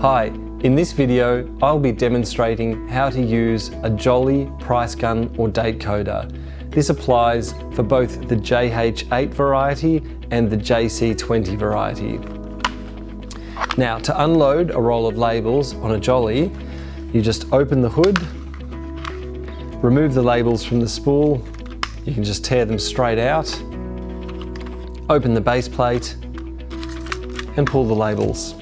Hi, in this video I'll be demonstrating how to use a Jolly price gun or date coder. This applies for both the JH8 variety and the JC20 variety. Now, to unload a roll of labels on a Jolly, you just open the hood, remove the labels from the spool. You can just tear them straight out, open the base plate and pull the labels.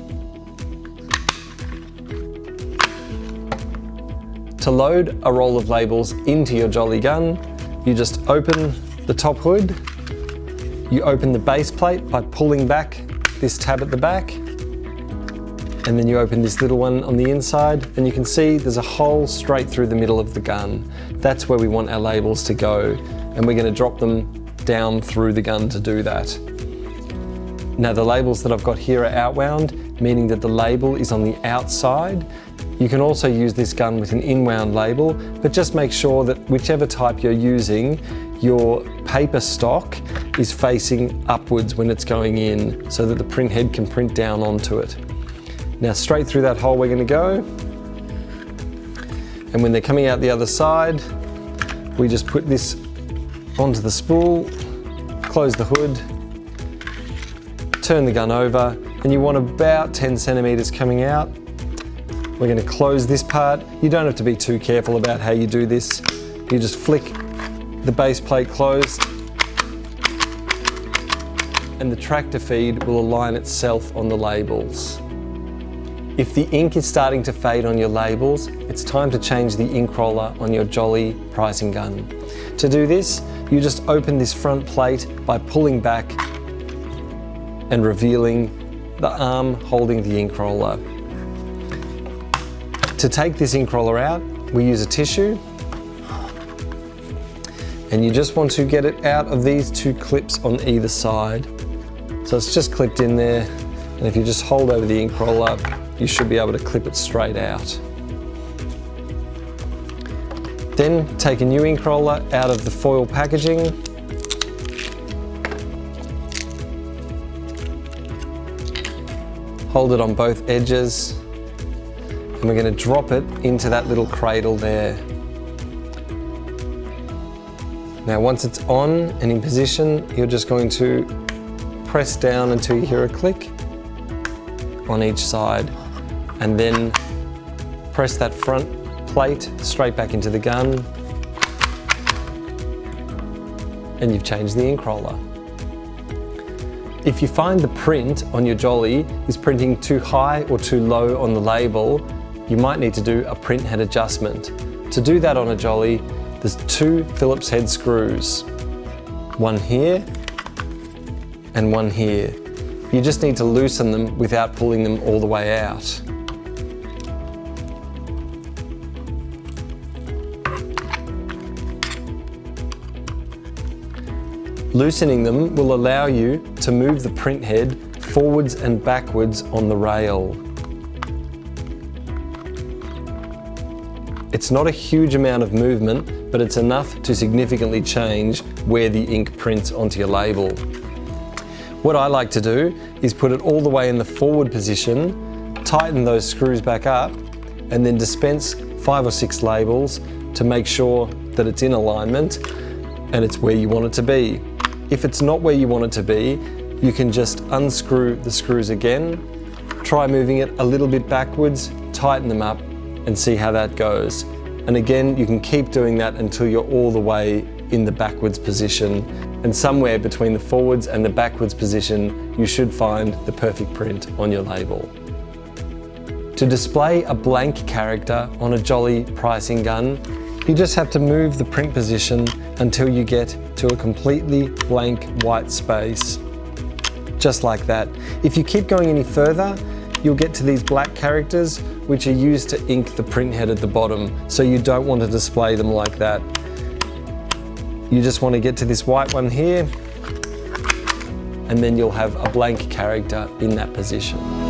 To load a roll of labels into your Jolly gun, you just open the top hood, you open the base plate by pulling back this tab at the back, and then you open this little one on the inside, and you can see there's a hole straight through the middle of the gun. That's where we want our labels to go, and we're going to drop them down through the gun to do that. Now, the labels that I've got here are outwound, meaning that the label is on the outside. You can also use this gun with an inwound label, but just make sure that whichever type you're using, your paper stock is facing upwards when it's going in, so that the print head can print down onto it. Now, straight through that hole we're going to go, and when they're coming out the other side, we just put this onto the spool, close the hood, turn the gun over, and you want about 10 centimeters coming out. We're going to close this part. You don't have to be too careful about how you do this. You just flick the base plate closed, and the tractor feed will align itself on the labels. If the ink is starting to fade on your labels, it's time to change the ink roller on your Jolly pricing gun. To do this, you just open this front plate by pulling back and revealing the arm holding the ink roller. To take this ink roller out, we use a tissue, and you just want to get it out of these two clips on either side. So it's just clipped in there, and if you just hold over the ink roller, you should be able to clip it straight out. Then take a new ink roller out of the foil packaging, hold it on both edges, and we're going to drop it into that little cradle there. Now, once it's on and in position, you're just going to press down until you hear a click on each side, and then press that front plate straight back into the gun, and you've changed the ink roller. If you find the print on your Jolly is printing too high or too low on the label, you might need to do a print head adjustment. To do that on a Jolly, there's two Phillips head screws, one here and one here. You just need to loosen them without pulling them all the way out. Loosening them will allow you to move the print head forwards and backwards on the rail. It's not a huge amount of movement, but it's enough to significantly change where the ink prints onto your label. What I like to do is put it all the way in the forward position, tighten those screws back up, and then dispense 5 or 6 labels to make sure that it's in alignment and it's where you want it to be. If it's not where you want it to be, you can just unscrew the screws again, try moving it a little bit backwards, tighten them up, and see how that goes. And again, you can keep doing that until you're all the way in the backwards position, and somewhere between the forwards and the backwards position, you should find the perfect print on your label. To display a blank character on a Jolly pricing gun, you just have to move the print position until you get to a completely blank white space. Just like that. If you keep going any further, you'll get to these black characters, which are used to ink the print head at the bottom, so you don't want to display them like that. You just want to get to this white one here, and then you'll have a blank character in that position.